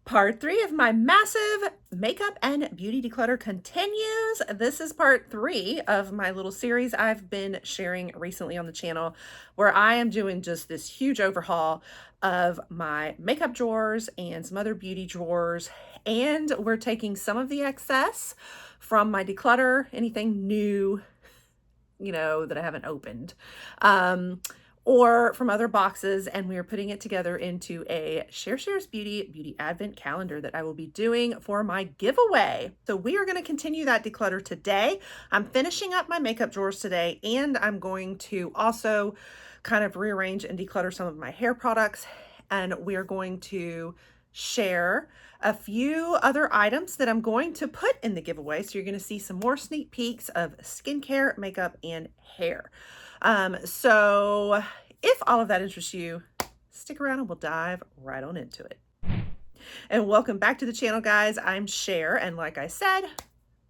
Part 3 of my massive makeup and beauty declutter continues. This is part 3 of my little series I've been sharing recently on the channel, where I am doing just this huge overhaul of my makeup drawers and some other beauty drawers. And we're taking some of the excess from my declutter, anything new, that I haven't opened. Or from other boxes, and we are putting it together into a Shares Beauty Advent Calendar that I will be doing for my giveaway. So we are going to continue that declutter today. I'm finishing up my makeup drawers today, and I'm going to also kind of rearrange and declutter some of my hair products, and we are going to share a few other items that I'm going to put in the giveaway. So you're going to see some more sneak peeks of skincare, makeup, and hair. So if all of that interests you, stick around and we'll dive right on into it. And welcome back to the channel, guys. I'm Cher, and like I said,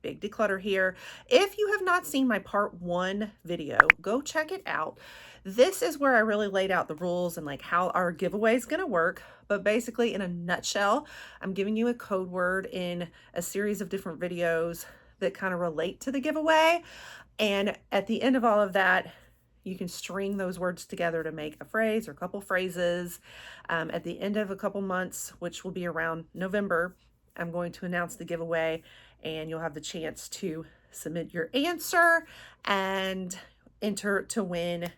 big declutter here. If you have not seen my part 1 video, go check it out. This is where I really laid out the rules and like how our giveaway is going to work. But basically, in a nutshell, I'm giving you a code word in a series of different videos that kind of relate to the giveaway. And at the end of all of that, you can string those words together to make a phrase or a couple phrases. At the end of a couple months, which will be around November, I'm going to announce the giveaway, and you'll have the chance to submit your answer and enter to win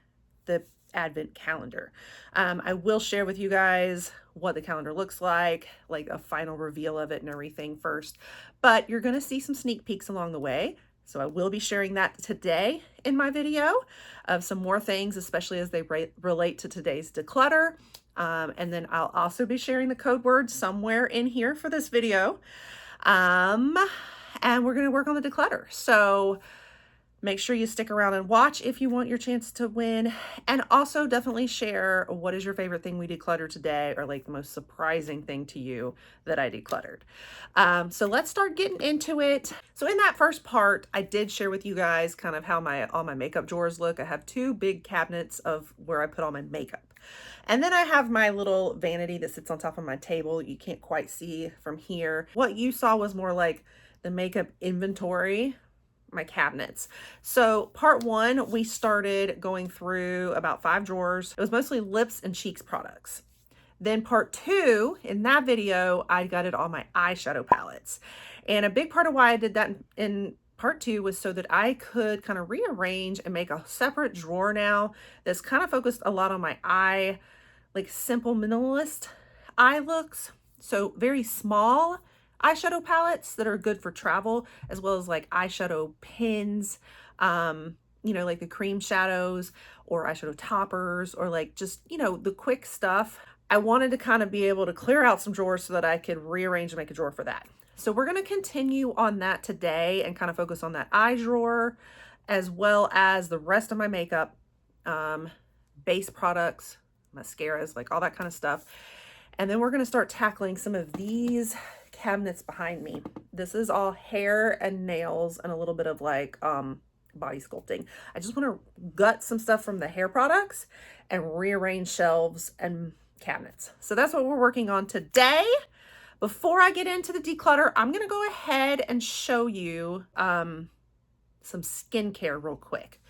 the Advent calendar. I will share with you guys what the calendar looks like a final reveal of it and everything first, but you're going to see some sneak peeks along the way. So I will be sharing that today in my video of some more things, especially as they relate to today's declutter. And then I'll also be sharing the code word somewhere in here for this video. And we're going to work on the declutter. So make sure you stick around and watch if you want your chance to win. And also definitely share what is your favorite thing we decluttered today, or like the most surprising thing to you that I decluttered. So let's start getting into it. So in that first part, I did share with you guys kind of how all my makeup drawers look. I have 2 big cabinets of where I put all my makeup. And then I have my little vanity that sits on top of my table. You can't quite see from here. What you saw was more like the makeup inventory, my cabinets. So part 1, we started going through about 5 drawers. It was mostly lips and cheeks products. Then part 2, in that video, I gutted all my eyeshadow palettes. And a big part of why I did that in part 2 was so that I could kind of rearrange and make a separate drawer now that's kind of focused a lot on my eye, like simple minimalist eye looks. So very small eyeshadow palettes that are good for travel, as well as like eyeshadow pins, like the cream shadows or eyeshadow toppers, or like just, the quick stuff. I wanted to kind of be able to clear out some drawers so that I could rearrange and make a drawer for that. So we're going to continue on that today and kind of focus on that eye drawer, as well as the rest of my makeup, base products, mascaras, like all that kind of stuff. And then we're going to start tackling some of these cabinets behind me. This is all hair and nails and a little bit of like body sculpting. I just want to gut some stuff from the hair products and rearrange shelves and cabinets. So that's what we're working on today. Before I get into the declutter, I'm going to go ahead and show you some skincare real quick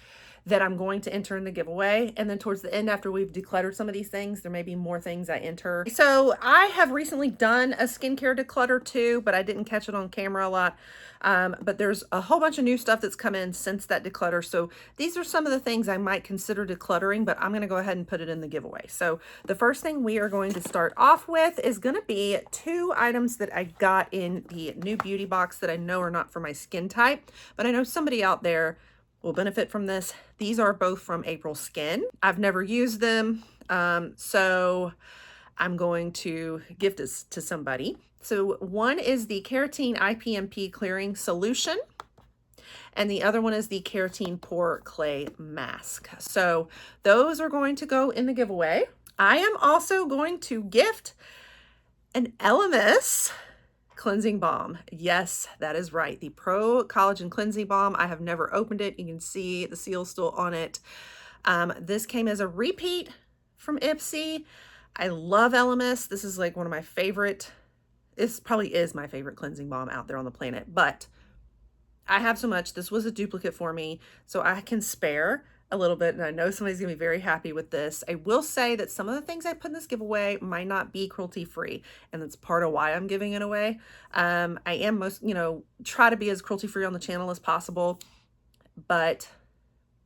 that I'm going to enter in the giveaway. And then towards the end, after we've decluttered some of these things, there may be more things I enter. So I have recently done a skincare declutter too, but I didn't catch it on camera a lot. But there's a whole bunch of new stuff that's come in since that declutter. So these are some of the things I might consider decluttering, but I'm going to go ahead and put it in the giveaway. So the first thing we are going to start off with is going to be 2 items that I got in the new beauty box that I know are not for my skin type, but I know somebody out there will benefit from this. These are both from April Skin. I've never used them, so I'm going to gift this to somebody. So one is the Keratin IPMP Clearing Solution, and the other one is the Keratin Pore Clay Mask. So those are going to go in the giveaway. I am also going to gift an Elemis cleansing balm. Yes, that is right. The Pro Collagen Cleansing Balm. I have never opened it. You can see the seal still on it. This came as a repeat from Ipsy. I love Elemis. This is like one of my favorite this probably is my favorite cleansing balm out there on the planet, but I have so much. This was a duplicate for me, so I can spare a little bit, and I know somebody's gonna be very happy with this. I will say that some of the things I put in this giveaway might not be cruelty free, and that's part of why I'm giving it away. I am try to be as cruelty free on the channel as possible, but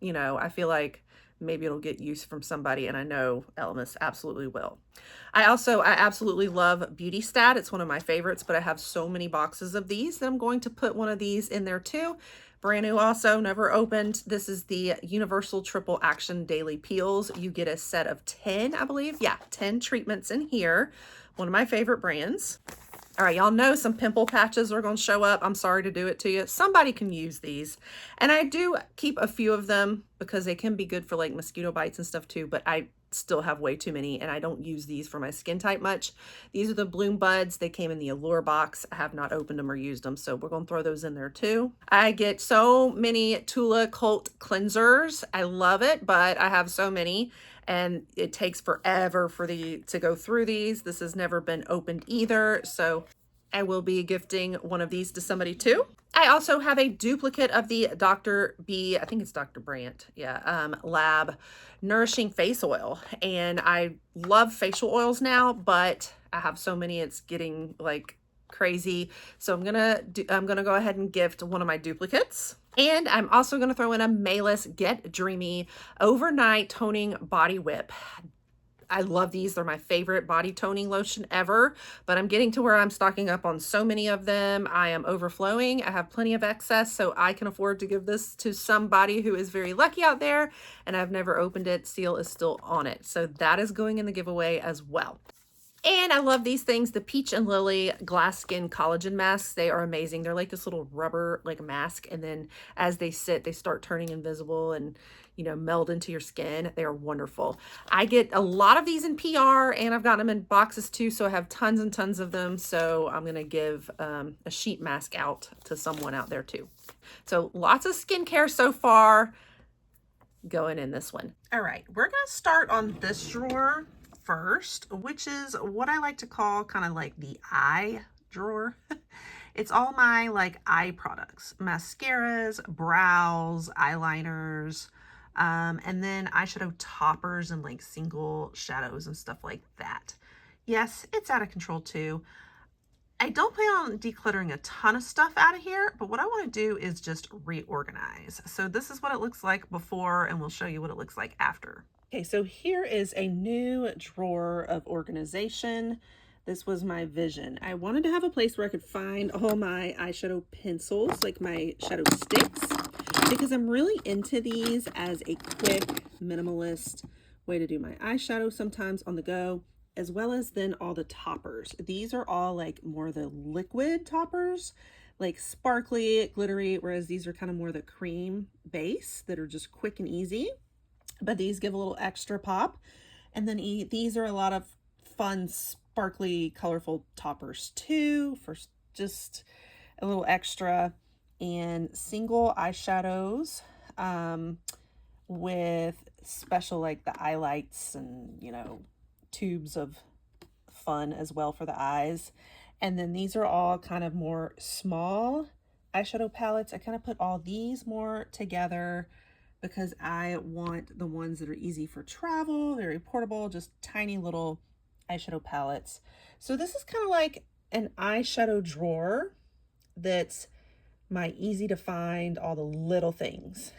I feel like maybe it'll get use from somebody, and I know Elemis absolutely will. I absolutely love Beauty Stat. It's one of my favorites, but I have so many boxes of these that I'm going to put one of these in there too. Brand new also, never opened. This is the Universal Triple Action Daily Peels. You get a set of 10, I believe. Yeah, 10 treatments in here. One of my favorite brands. All right, y'all know some pimple patches are going to show up. I'm sorry to do it to you. Somebody can use these. And I do keep a few of them because they can be good for like mosquito bites and stuff too, but I still have way too many and I don't use these for my skin type much. These are the Bloom Buds. They came in the Allure box. I have not opened them or used them, so we're going to throw those in there too. I get so many Tula Cult cleansers. I love it, but I have so many and it takes forever to go through these. This has never been opened either, so I will be gifting one of these to somebody too. I also have a duplicate of the Dr. B, I think it's Dr. Brandt, yeah, Lab Nourishing Face Oil. And I love facial oils now, but I have so many, it's getting like crazy. So I'm gonna go ahead and gift one of my duplicates. And I'm also gonna throw in a Mayless Get Dreamy Overnight Toning Body Whip. I love these. They're my favorite body toning lotion ever, but I'm getting to where I'm stocking up on so many of them. I am overflowing. I have plenty of excess, so I can afford to give this to somebody who is very lucky out there, and I've never opened it. Seal is still on it. So that is going in the giveaway as well. And I love these things, the Peach and Lily Glass Skin Collagen Masks. They are amazing. They're like this little rubber like mask, and then as they sit, they start turning invisible and meld into your skin. They are wonderful. I get a lot of these in PR, and I've gotten them in boxes too, so I have tons and tons of them. So I'm gonna give a sheet mask out to someone out there too. So lots of skincare so far going in this one. All right, we're gonna start on this drawer first, which is what I like to call kind of like the eye drawer. It's all my like eye products, mascaras, brows, eyeliners, and then eyeshadow toppers and like single shadows and stuff like that. Yes, it's out of control too. I don't plan on decluttering a ton of stuff out of here, but what I want to do is just reorganize. So this is what it looks like before, and we'll show you what it looks like after. Okay, so here is a new drawer of organization. This was my vision. I wanted to have a place where I could find all my eyeshadow pencils, like my shadow sticks, because I'm really into these as a quick, minimalist way to do my eyeshadow sometimes on the go, as well as then all the toppers. These are all like more the liquid toppers, like sparkly, glittery, whereas these are kind of more the cream base that are just quick and easy. But these give a little extra pop. And then these are a lot of fun, sparkly, colorful toppers too, for just a little extra. And single eyeshadows with special like the eye lights and tubes of fun as well for the eyes. And then these are all kind of more small eyeshadow palettes. I kind of put all these more together because I want the ones that are easy for travel, very portable, just tiny little eyeshadow palettes. So this is kind of like an eyeshadow drawer that's my easy to find, all the little things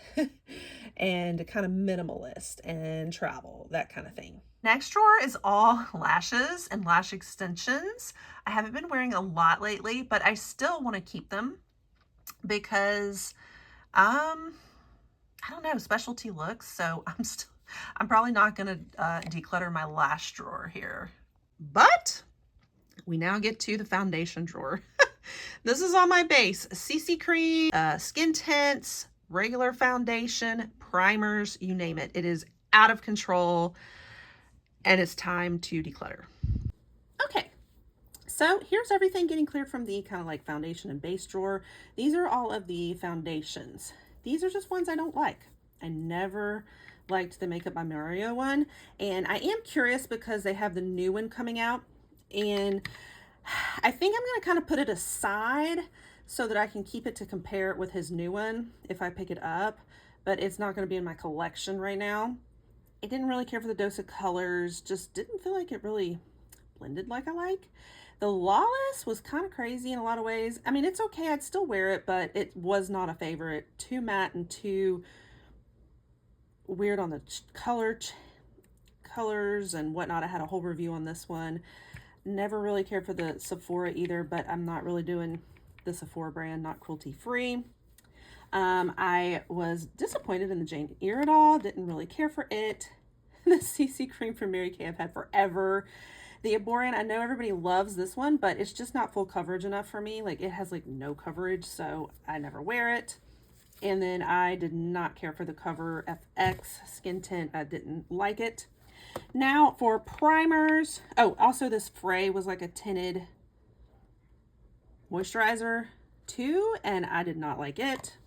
and kind of minimalist and travel, that kind of thing. Next drawer is all lashes and lash extensions. I haven't been wearing a lot lately, but I still want to keep them because I don't know, specialty looks. So I'm probably not going to declutter my lash drawer here. But we now get to the foundation drawer. This is all my base, CC cream, skin tints, regular foundation, primers, you name it. It is out of control and it's time to declutter. Okay. So here's everything getting cleared from the kind of like foundation and base drawer. These are all of the foundations. These are just ones I don't like. I never liked the Makeup by Mario one. And I am curious because they have the new one coming out. And I think I'm going to kind of put it aside so that I can keep it to compare it with his new one if I pick it up, but it's not going to be in my collection right now. I didn't really care for the dose of colors, just didn't feel like it really blended like I like. The Lawless was kind of crazy in a lot of ways. I mean, it's okay, I'd still wear it, but it was not a favorite. Too matte and too weird on the colors and whatnot. I had a whole review on this one. Never really cared for the Sephora either, but I'm not really doing the Sephora brand, not cruelty free. I was disappointed in the Jane Iredale, didn't really care for it. The CC cream from Mary Kay I've had forever. The Aborian, I know everybody loves this one, but it's just not full coverage enough for me. Like, it has like no coverage, so I never wear it. And then I did not care for the Cover FX skin tint. I didn't like it. Now for primers. Oh, also this Frey was like a tinted moisturizer too, and I did not like it.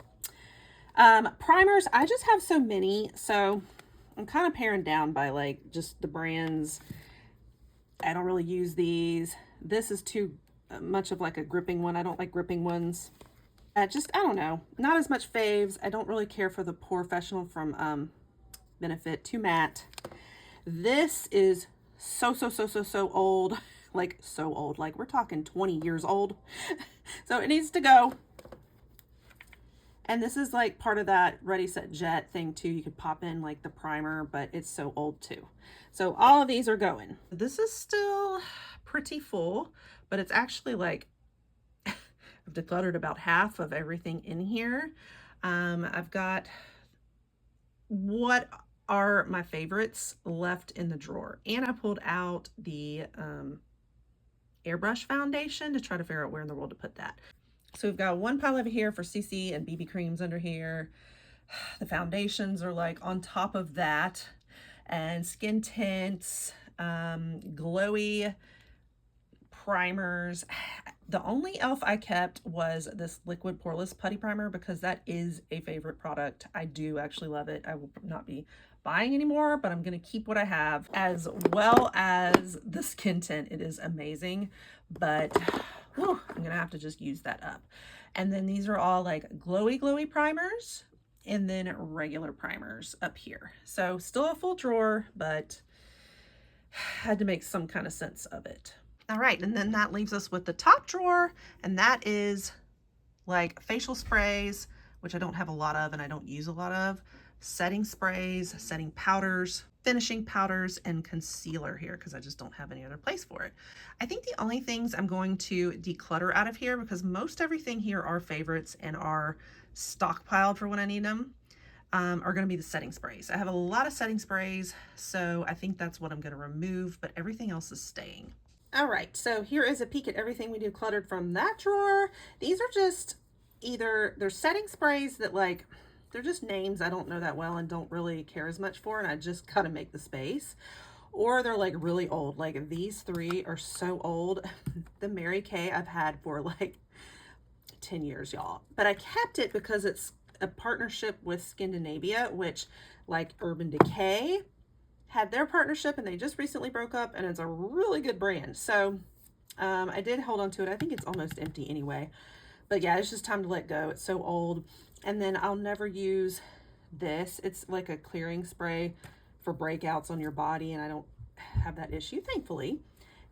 Primers, I just have so many, so I'm kind of paring down by like just the brands. I don't really use these. This is too much of like a gripping one. I don't like gripping ones. I don't know. Not as much faves. I don't really care for the Professional from Benefit. Too matte. This is so old. Like, so old. Like, we're talking 20 years old. So it needs to go. And this is like part of that Ready Set Jet thing too. You could pop in like the primer, but it's so old too. So all of these are going. This is still pretty full, but it's actually like I've decluttered about half of everything in here. I've got what are my favorites left in the drawer, and I pulled out the airbrush foundation to try to figure out where in the world to put that. So we've got one pile over here for CC and BB creams under here. The foundations are like on top of that, and skin tints, glowy primers. The only e.l.f. I kept was this liquid poreless putty primer because that is a favorite product. I do actually love it. I will not be buying anymore, but I'm going to keep what I have, as well as the skin tint. It is amazing, but whew, I'm going to have to just use that up. And then these are all like glowy primers, and then regular primers up here. So still a full drawer, but had to make some kind of sense of it. All right, and then that leaves us with the top drawer, and that is like facial sprays, which I don't have a lot of and I don't use a lot of, setting sprays, setting powders, finishing powders, and concealer here because I just don't have any other place for it. I think the only things I'm going to declutter out of here, because most everything here are favorites and are stockpiled for when I need them, are going to be the setting sprays. I have a lot of setting sprays, so I think that's what I'm going to remove, but everything else is staying. All right, so here is a peek at everything we decluttered from that drawer. These are just either, they're setting sprays that like, they're just names I don't know that well and don't really care as much for, and I just gotta make the space. Or they're like really old. Like these three are so old. The Mary Kay I've had for like 10 years, y'all. But I kept it because it's a partnership with Skindinavia, which like Urban Decay had their partnership and they just recently broke up, and it's a really good brand. So I did hold on to it. I think it's almost empty anyway. But yeah, it's just time to let go. It's so old. And then I'll never use this. It's like a clearing spray for breakouts on your body, and I don't have that issue, thankfully.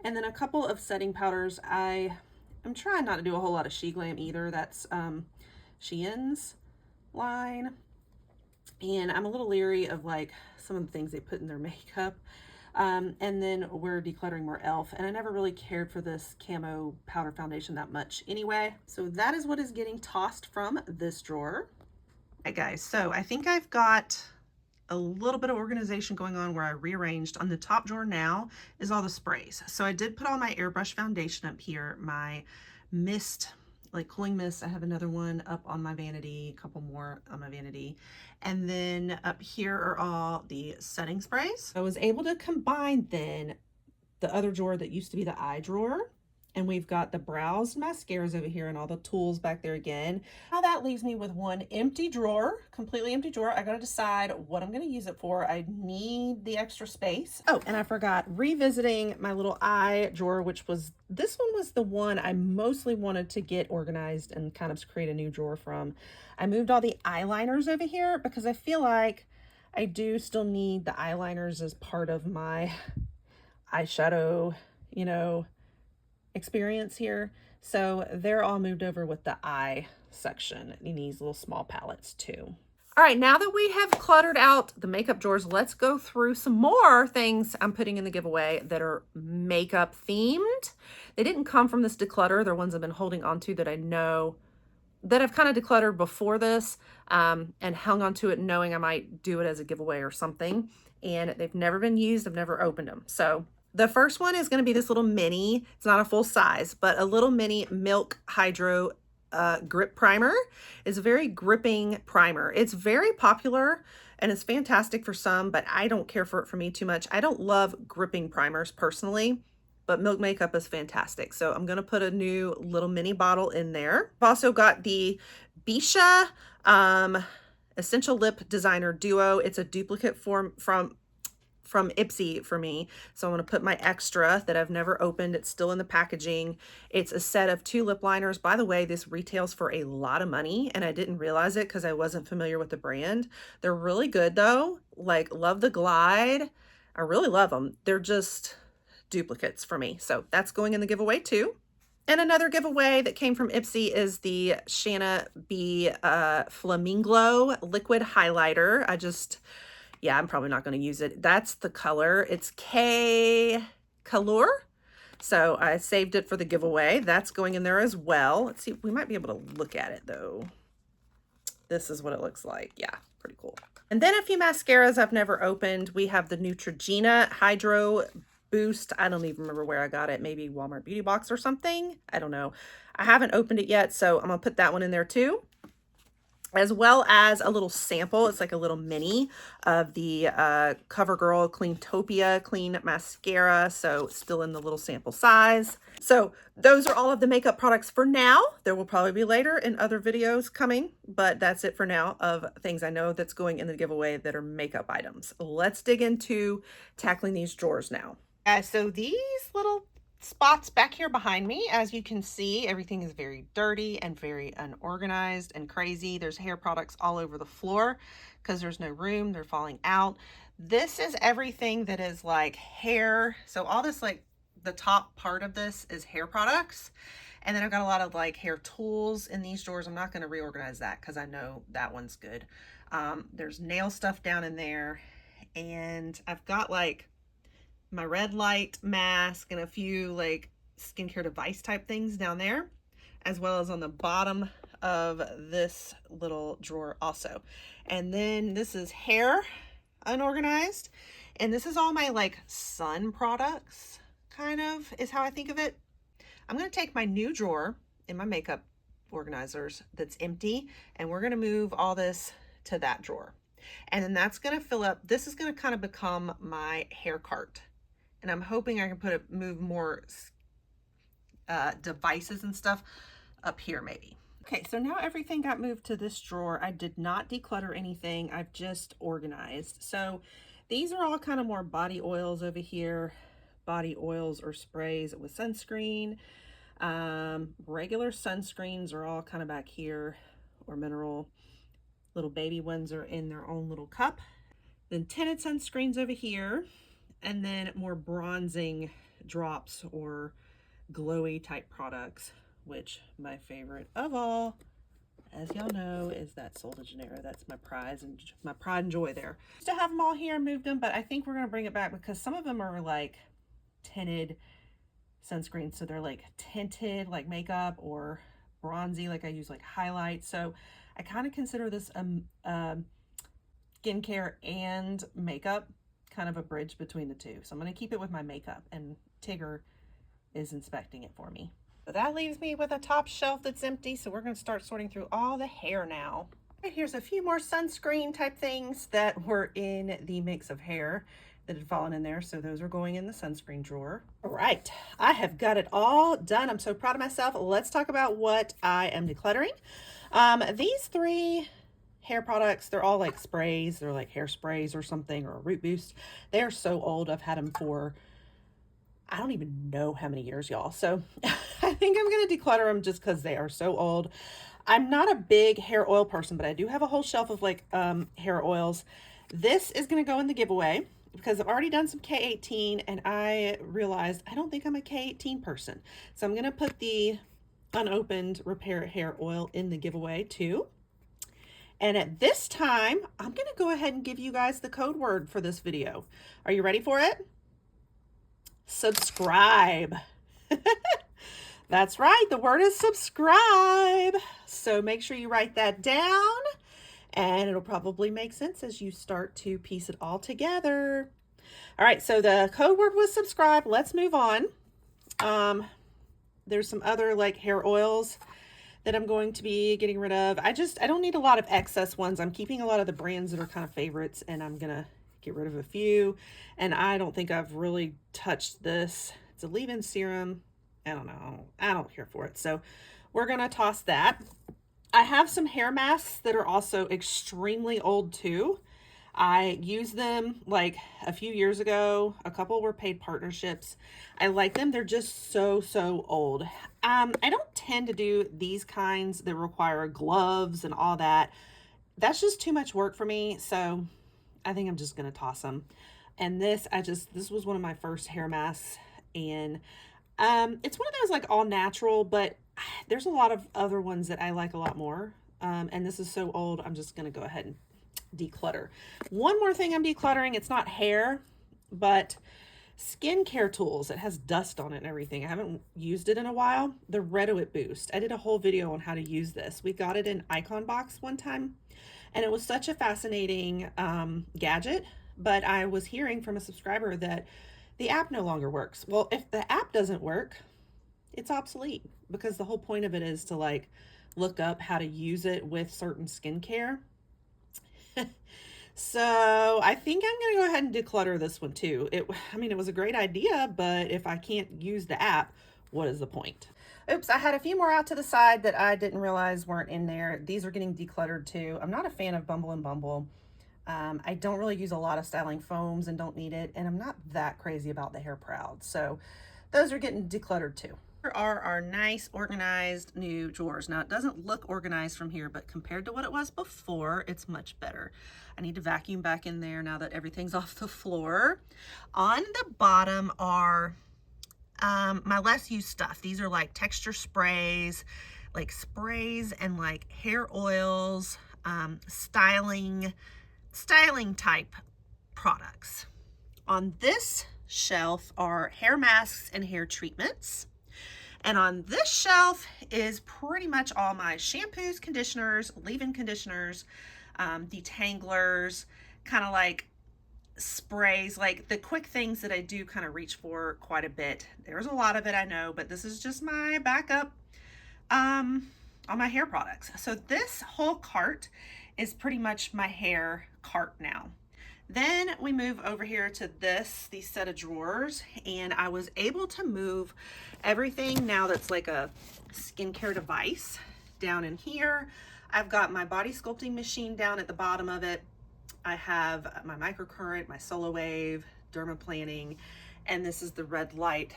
And then a couple of setting powders. I'm trying not to do a whole lot of She Glam either. That's Shein's line. And I'm a little leery of like some of the things they put in their makeup. And then we're decluttering more e.l.f. And I never really cared for this camo powder foundation that much anyway. So that is what is getting tossed from this drawer. All right, guys, so I think I've got a little bit of organization going on where I rearranged. On the top drawer now is all the sprays. So I did put all my airbrush foundation up here, my mist, like cooling mist. I have another one up on my vanity, a couple more on my vanity. And then up here are all the setting sprays. I was able to combine then the other drawer that used to be the eye drawer And we've got the brows mascaras over here and all the tools back there again. Now that leaves me with one empty drawer, completely empty drawer. I gotta decide what I'm gonna use it for. I need the extra space. Oh, and I forgot revisiting my little eye drawer, which was, this one was the one I mostly wanted to get organized and kind of create a new drawer from. I moved all the eyeliners over here because I feel like I do still need the eyeliners as part of my eyeshadow, you know, experience here. So they're all moved over with the eye section in these little small palettes too. All right, now that we have cluttered out the makeup drawers, let's go through some more things I'm putting in the giveaway that are makeup themed. They didn't come from this declutter. They're ones I've been holding on to that I know that I've kind of decluttered before this and hung on to it knowing I might do it as a giveaway or something. And they've never been used. I've never opened them. So the first one is going to be this little mini, it's not a full size, but a little mini Milk Hydro Grip Primer. It's a very gripping primer. It's very popular and it's fantastic for some, but I don't care for it for me too much. I don't love gripping primers personally, but Milk Makeup is fantastic. So I'm going to put a new little mini bottle in there. I've also got the Bisha Essential Lip Designer Duo. It's a duplicate form from Ipsy for me. So I'm going to put my extra that I've never opened. It's still in the packaging. It's a set of 2 lip liners. By the way, this retails for a lot of money and I didn't realize it because I wasn't familiar with the brand. They're really good though. Like, love the glide. I really love them. They're just duplicates for me. So that's going in the giveaway too. And another giveaway that came from Ipsy is the Shanna B Flamingo Liquid Highlighter. Yeah, I'm probably not going to use it. That's the color. It's K Color. So I saved it for the giveaway. That's going in there as well. Let's see. We might be able to look at it though. This is what it looks like. Yeah, pretty cool. And then a few mascaras I've never opened. We have the Neutrogena Hydro Boost. I don't even remember where I got it. Maybe Walmart Beauty Box or something. I don't know. I haven't opened it yet, so I'm going to put that one in there too, as well as a little sample. It's like a little mini of the CoverGirl Cleantopia Clean Mascara. So still in the little sample size. So those are all of the makeup products for now. There will probably be later in other videos coming, but that's it for now of things I know that's going in the giveaway that are makeup items. Let's dig into tackling these drawers now. So these little spots back here behind me, as you can see, everything is very dirty and very unorganized and crazy. There's hair products all over the floor because there's no room. They're falling out. This is everything that is like hair. So all this, like the top part of this is hair products. And then I've got a lot of like hair tools in these drawers. I'm not going to reorganize that because I know that one's good. There's nail stuff down in there. And I've got like my red light mask and a few like skincare device type things down there, as well as on the bottom of this little drawer also. And then this is hair unorganized, and this is all my like sun products, kind of is how I think of it. I'm going to take my new drawer in my makeup organizers that's empty, and we're going to move all this to that drawer, and then that's going to fill up. This is going to kind of become my hair cart. And I'm hoping I can move more devices and stuff up here maybe. Okay, so now everything got moved to this drawer. I did not declutter anything. I've just organized. So these are all kind of more body oils over here. Body oils or sprays with sunscreen. Regular sunscreens are all kind of back here, or mineral. Little baby ones are in their own little cup. Then tinted sunscreens over here. And then more bronzing drops or glowy type products, which my favorite of all, as y'all know, is that Sol de Janeiro. That's my pride and joy there. Still have them all here, moved them, but I think we're going to bring it back because some of them are like tinted sunscreens. So they're like tinted like makeup, or bronzy like I use like highlight. So I kind of consider this skincare and makeup, kind of a bridge between the two. So I'm going to keep it with my makeup, and Tigger is inspecting it for me. So that leaves me with a top shelf that's empty. So we're going to start sorting through all the hair now. Here's a few more sunscreen type things that were in the mix of hair. that had fallen in there. So those are going in the sunscreen drawer. All right, I have got it all done. I'm so proud of myself. Let's talk about what I am decluttering. These 3 hair products, they're all like sprays. They're like hair sprays or something, or a root boost. They are so old. I've had them for, I don't even know how many years, y'all. So I think I'm going to declutter them just because they are so old. I'm not a big hair oil person, but I do have a whole shelf of like hair oils. This is going to go in the giveaway because I've already done some K18 and I realized I don't think I'm a K18 person. So I'm going to put the unopened Repair hair oil in the giveaway too. And at this time, I'm going to go ahead and give you guys the code word for this video. Are you ready for it? Subscribe. That's right, the word is subscribe. So make sure you write that down and it'll probably make sense as you start to piece it all together. All right, so the code word was subscribe. Let's move on. There's some other like hair oils that I'm going to be getting rid of. I don't need a lot of excess ones. I'm keeping a lot of the brands that are kind of favorites and I'm gonna get rid of a few. And I don't think I've really touched this. It's a leave-in serum. I don't know. I don't care for it. So we're gonna toss that. I have some hair masks that are also extremely old too. I used them like a few years ago. A couple were paid partnerships. I like them. They're just so old. I don't tend to do these kinds that require gloves and all that. That's just too much work for me. So I think I'm just going to toss them. And this was one of my first hair masks. And it's one of those like all natural, but there's a lot of other ones that I like a lot more. And this is so old. I'm just going to go ahead and declutter. One more thing I'm decluttering. It's not hair, but skincare tools. It has dust on it and everything. I haven't used it in a while. The Redowit Boost. I did a whole video on how to use this. We got it in Icon Box one time, and it was such a fascinating gadget. But I was hearing from a subscriber that the app no longer works. Well, if the app doesn't work, it's obsolete because the whole point of it is to like look up how to use it with certain skincare. So I think I'm going to go ahead and declutter this one too. It was a great idea, but if I can't use the app, what is the point? Oops, I had a few more out to the side that I didn't realize weren't in there. These are getting decluttered too. I'm not a fan of Bumble and Bumble. I don't really use a lot of styling foams and don't need it. And I'm not that crazy about the Hair Proud. So those are getting decluttered too. Here are our nice organized new drawers. Now it doesn't look organized from here, but compared to what it was before, it's much better. I need to vacuum back in there now that everything's off the floor. On the bottom are my less used stuff. These are like texture sprays, and like hair oils, styling type products. On this shelf are hair masks and hair treatments. And on this shelf is pretty much all my shampoos, conditioners, leave-in conditioners, detanglers, kind of like sprays, like the quick things that I do kind of reach for quite a bit. There's a lot of it, I know, but this is just my backup on my hair products. So this whole cart is pretty much my hair cart now. Then we move over here to these set of drawers, and I was able to move everything now that's like a skincare device down in here. I've got my body sculpting machine down at the bottom of it. I have my microcurrent, my Solo Wave, dermaplaning, and this is the red light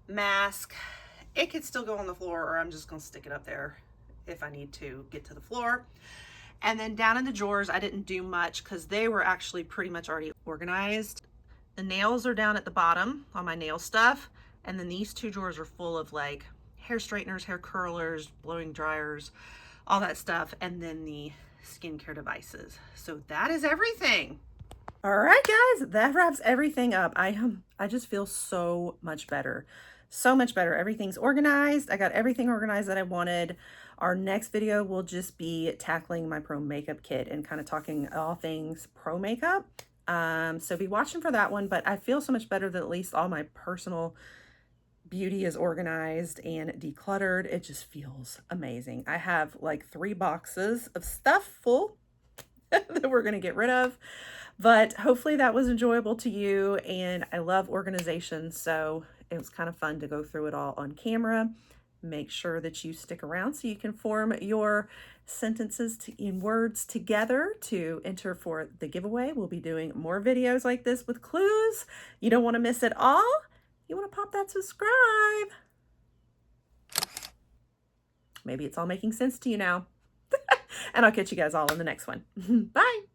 mask. It could still go on the floor, or I'm just gonna stick it up there if I need to get to the floor. And then down in the drawers, I didn't do much because they were actually pretty much already organized. The nails are down at the bottom on my nail stuff. And then these 2 drawers are full of like hair straighteners, hair curlers, blowing dryers, all that stuff. And then the skincare devices. So that is everything. All right, guys, that wraps everything up. I just feel so much better. So much better. Everything's organized. I got everything organized that I wanted. Our next video will just be tackling my pro makeup kit and kind of talking all things pro makeup. So be watching for that one, but I feel so much better that at least all my personal beauty is organized and decluttered. It just feels amazing. I have like 3 boxes of stuff full that we're going to get rid of. But hopefully that was enjoyable to you, and I love organization, so it was kind of fun to go through it all on camera. Make sure that you stick around so you can form your sentences in words together to enter for the giveaway. We'll be doing more videos like this with clues. You don't want to miss it all. You want to pop that subscribe. Maybe it's all making sense to you now. And I'll catch you guys all in the next one. Bye.